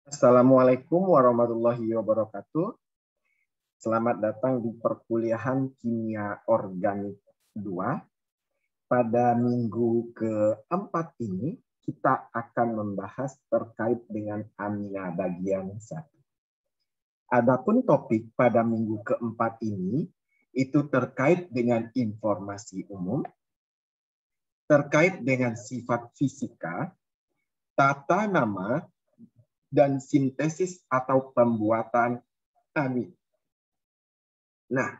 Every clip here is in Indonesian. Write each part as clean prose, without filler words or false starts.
Assalamualaikum warahmatullahi wabarakatuh. Selamat datang di perkuliahan Kimia Organik 2. Pada minggu keempat ini, kita akan membahas terkait dengan amina bagian 1. Adapun topik pada minggu keempat ini, itu terkait dengan informasi umum, terkait dengan sifat fisika, tata nama, dan sintesis atau pembuatan amin. Nah,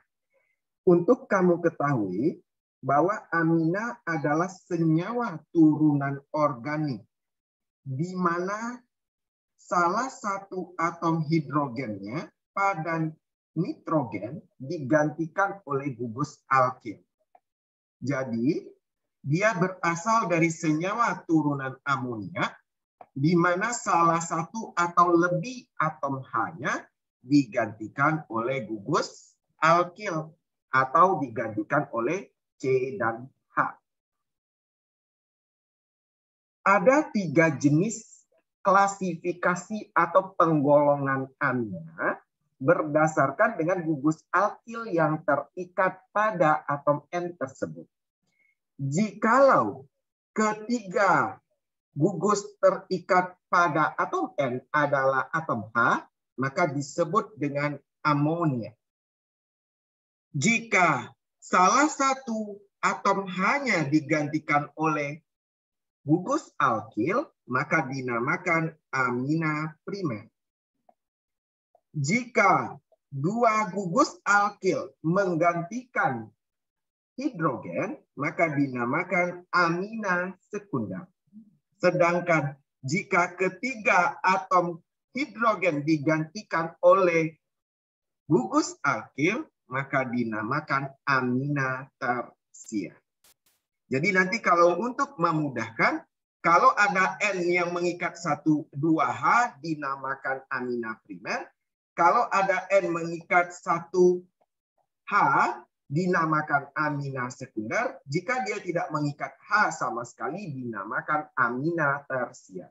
untuk kamu ketahui bahwa amina adalah senyawa turunan organik di mana salah satu atom hidrogennya pada nitrogen digantikan oleh gugus alkil. Jadi, dia berasal dari senyawa turunan amonia di mana salah satu atau lebih atom H-nya digantikan oleh gugus alkil atau digantikan oleh C dan H. Ada 3 jenis klasifikasi atau penggolongan amina berdasarkan dengan gugus alkil yang terikat pada atom N tersebut. Jikalau ketiga gugus terikat pada atom N adalah atom H, maka disebut dengan amonia. Jika salah satu atom H-nya digantikan oleh gugus alkil, maka dinamakan amina primer. Jika dua gugus alkil menggantikan hidrogen, maka dinamakan amina sekunder. Sedangkan jika ketiga atom hidrogen digantikan oleh gugus alkil, maka dinamakan amina tersier. Jadi nanti kalau untuk memudahkan, kalau ada N yang mengikat 2H dinamakan amina primer. Kalau ada N mengikat 1H dinamakan amina sekunder. Jika dia tidak mengikat H sama sekali dinamakan amina tersier.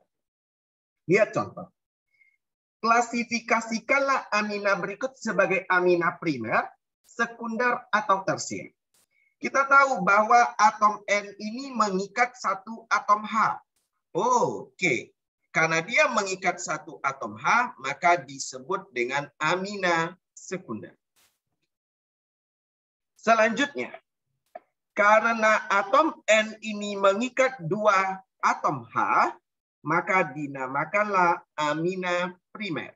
Lihat contoh. Klasifikasikanlah amina berikut sebagai amina primer, sekunder atau tersier. Kita tahu bahwa atom N ini mengikat satu atom H. Oke. Karena dia mengikat satu atom H, maka disebut dengan amina sekunder. Selanjutnya, karena atom N ini mengikat 2 atom H, maka dinamakanlah amina primer.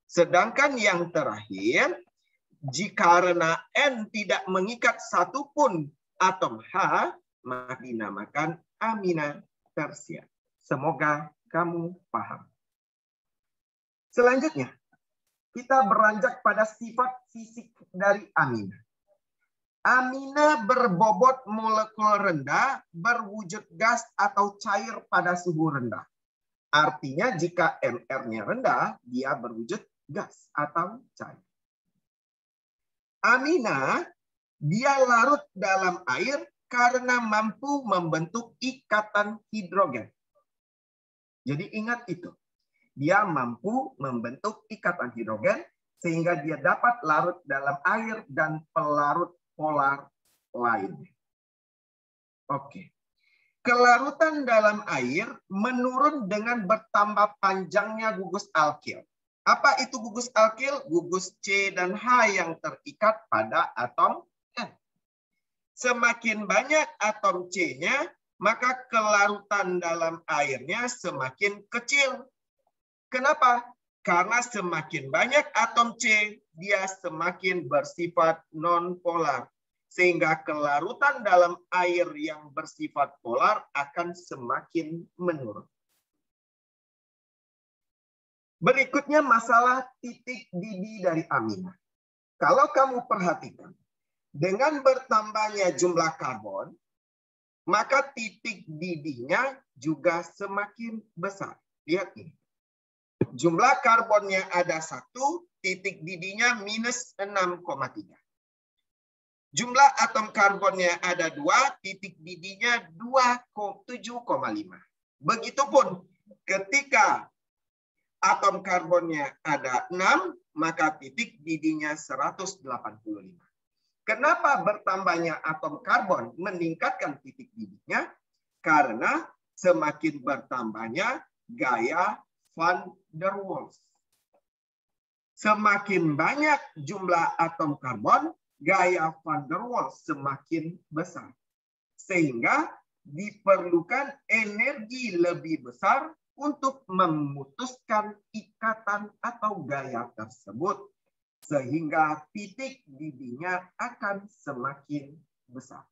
Sedangkan yang terakhir, jika karena N tidak mengikat satupun atom H, maka dinamakan amina tersier. Semoga kamu paham. Selanjutnya, kita beranjak pada sifat fisik dari amina. Amina berbobot molekul rendah, berwujud gas atau cair pada suhu rendah. Artinya jika MR-nya rendah, dia berwujud gas atau cair. Amina, dia larut dalam air karena mampu membentuk ikatan hidrogen. Jadi ingat itu. Dia mampu membentuk ikatan hidrogen sehingga dia dapat larut dalam air dan pelarut polar lainnya. Oke. Kelarutan dalam air menurun dengan bertambah panjangnya gugus alkil. Apa itu gugus alkil? Gugus C dan H yang terikat pada atom N. Semakin banyak atom C-nya, maka kelarutan dalam airnya semakin kecil. Kenapa? Karena semakin banyak atom C, dia semakin bersifat non-polar. Sehingga kelarutan dalam air yang bersifat polar akan semakin menurun. Berikutnya masalah titik didih dari amina. Kalau kamu perhatikan, dengan bertambahnya jumlah karbon, maka titik didihnya juga semakin besar. Lihat ini. Jumlah karbonnya ada 1, titik didihnya minus 6,3. Jumlah atom karbonnya ada 2, titik didihnya 7,5. Begitupun ketika atom karbonnya ada 6, maka titik didihnya 185. Kenapa bertambahnya atom karbon meningkatkan titik didihnya? Karena semakin bertambahnya gaya van der Waals. Semakin banyak jumlah atom karbon, gaya van der Waals semakin besar. Sehingga diperlukan energi lebih besar untuk memutuskan ikatan atau gaya tersebut. Sehingga titik didihnya akan semakin besar.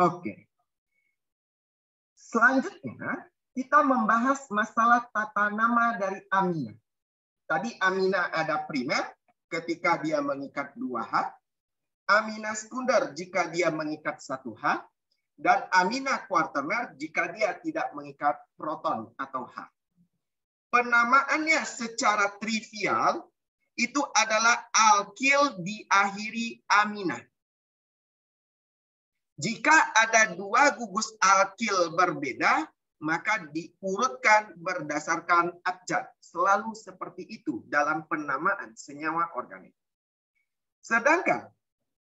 Oke. Selanjutnya, kita membahas masalah tata nama dari amina. Tadi amina ada primer ketika dia mengikat 2H. Amina sekunder jika dia mengikat 1H. Dan amina kuarterner jika dia tidak mengikat proton atau H. Penamaannya secara trivial itu adalah alkil diakhiri amina. Jika ada 2 gugus alkil berbeda, maka diurutkan berdasarkan abjad. Selalu seperti itu dalam penamaan senyawa organik. Sedangkan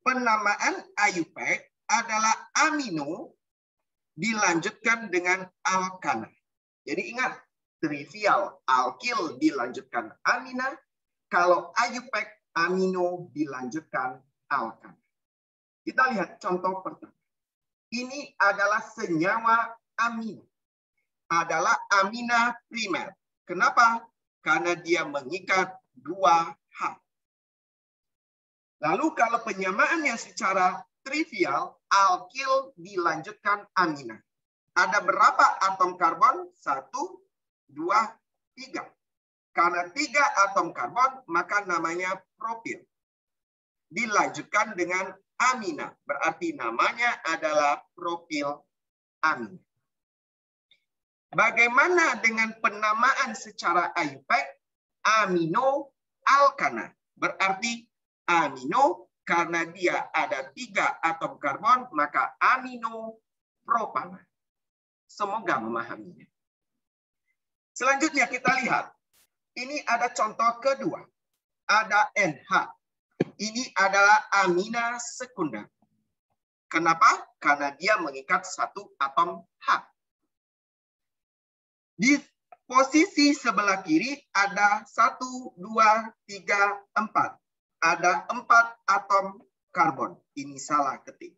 penamaan IUPAC adalah amino dilanjutkan dengan alkana. Jadi ingat, trivial alkil dilanjutkan amina, kalau IUPAC amino dilanjutkan alkana. Kita lihat contoh pertama. Ini adalah senyawa amina. Adalah amina primer. Kenapa? Karena dia mengikat 2H. Lalu kalau penyamaannya secara trivial, alkil dilanjutkan amina. Ada berapa atom karbon? 1, 2, 3. Karena 3 atom karbon, maka namanya propil. Dilanjutkan dengan amina. Berarti namanya adalah propil amina. Bagaimana dengan penamaan secara IUPAC? Amino alkana. Berarti amino karena dia ada 3 atom karbon, maka amino propana. Semoga memahaminya. Selanjutnya kita lihat. Ini ada contoh kedua. Ada NH. Ini adalah amina sekunder. Kenapa? Karena dia mengikat 1 atom H. Di posisi sebelah kiri ada 1, 2, 3, 4. Ada 4 atom karbon. Ini salah ketik.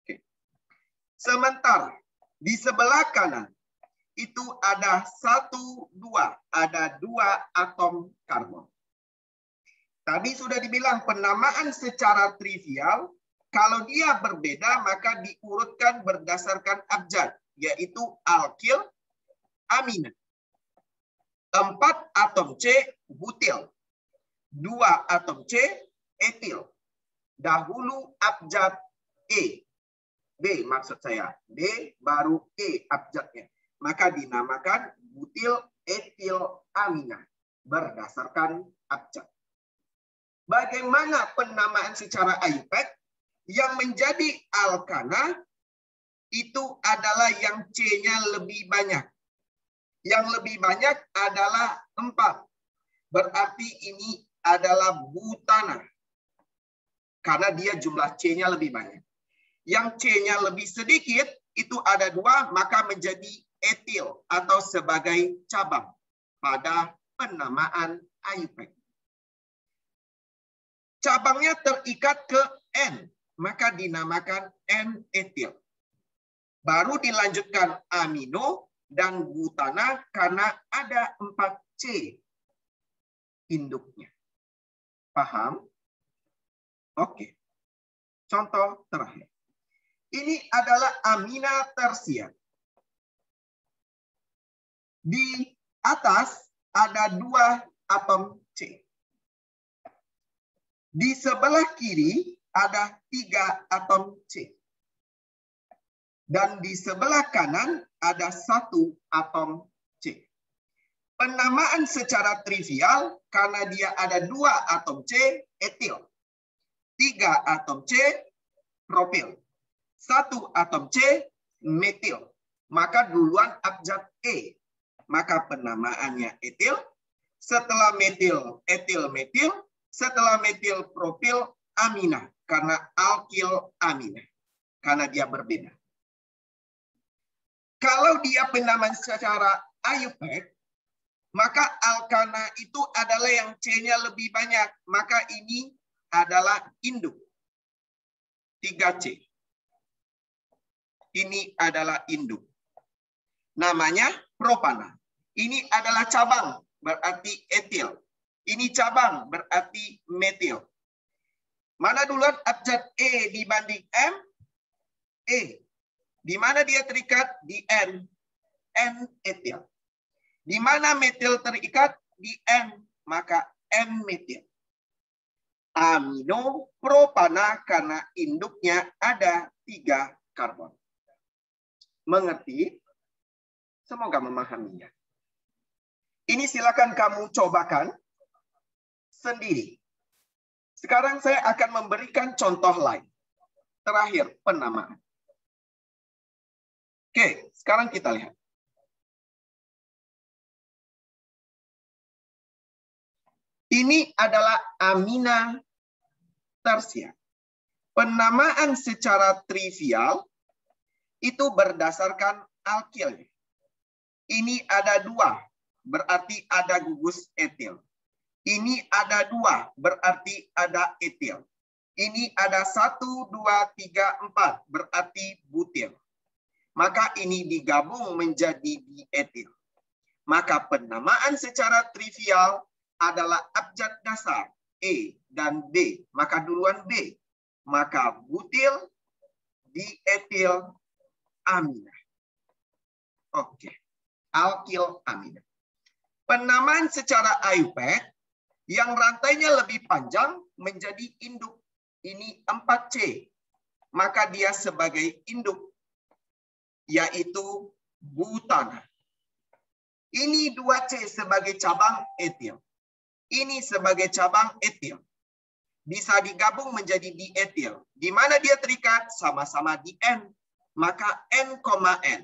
Oke. Sementara di sebelah kanan itu ada 1, 2. Ada 2 atom karbon. Tadi sudah dibilang penamaan secara trivial. Kalau dia berbeda maka diurutkan berdasarkan abjad. Yaitu alkil, amina. 4 atom C, butil. 2 atom C, etil. Dahulu abjad E. D maksud saya. D baru E abjadnya. Maka dinamakan butil etil amina. Berdasarkan abjad. Bagaimana penamaan secara IUPAC? Yang menjadi alkana itu adalah yang C-nya lebih banyak. Yang lebih banyak adalah 4. Berarti ini adalah butana. Karena dia jumlah C-nya lebih banyak. Yang C-nya lebih sedikit, itu ada 2, maka menjadi etil atau sebagai cabang pada penamaan IUPAC. Cabangnya terikat ke N, maka dinamakan N-etil. Baru dilanjutkan amino dan butana karena ada 4C induknya. Paham? Oke. Contoh terakhir. Ini adalah amina tersier. Di atas ada 2 atom C. Di sebelah kiri ada 3 atom C. Dan di sebelah kanan ada 1 atom C. Penamaan secara trivial karena dia ada 2 atom C, etil. 3 atom C, propil. 1 atom C, metil. Maka duluan abjad E. maka penamaannya etil. Setelah metil, etil-metil. Setelah metil, propil amina. Karena alkil amina. Karena dia berbeda. Kalau dia penamaan secara IUPAC, maka alkana itu adalah yang C-nya lebih banyak. Maka ini adalah induk. 3C. Ini adalah induk. Namanya propana. Ini adalah cabang, berarti etil. Ini cabang, berarti metil. Mana duluan abjad E dibanding M? E. Di mana dia terikat? Di N. N etil. Di mana metil terikat? Di N. Maka N metil. Amino propana karena induknya ada 3 karbon. Mengerti? Semoga memahaminya. Ini silakan kamu cobakan sendiri. Sekarang saya akan memberikan contoh lain. Terakhir, penamaan. Oke, sekarang kita lihat. Ini adalah amina tersier. Penamaan secara trivial itu berdasarkan alkilnya. Ini ada 2, berarti ada gugus etil. Ini ada 2, berarti ada etil. Ini ada 1, 2, 3, 4, berarti butil. Maka ini digabung menjadi dietil. Maka penamaan secara trivial adalah abjad dasar E dan B. Maka duluan B. Maka butil, dietil, amina. Oke. Alkil amina. Penamaan secara IUPAC yang rantainya lebih panjang menjadi induk. Ini 4C. Maka dia sebagai induk, yaitu butana. Ini 2C sebagai cabang etil. Ini sebagai cabang etil. Bisa digabung menjadi dietil. Di mana dia terikat? Sama-sama di N. Maka N, N.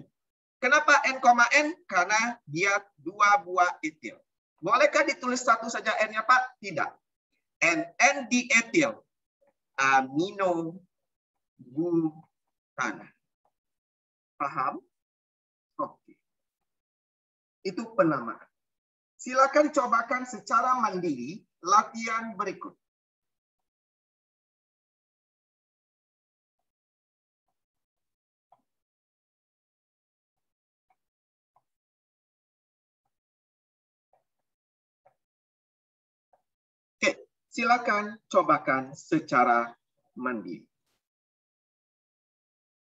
Kenapa N, N? Karena dia 2 buah etil. Bolehkah ditulis satu saja N-nya, Pak? Tidak. N dietil. Amino butana. Paham? Oke. Itu penamaan. Silakan cobakan secara mandiri latihan berikut. Oke, silakan cobakan secara mandiri.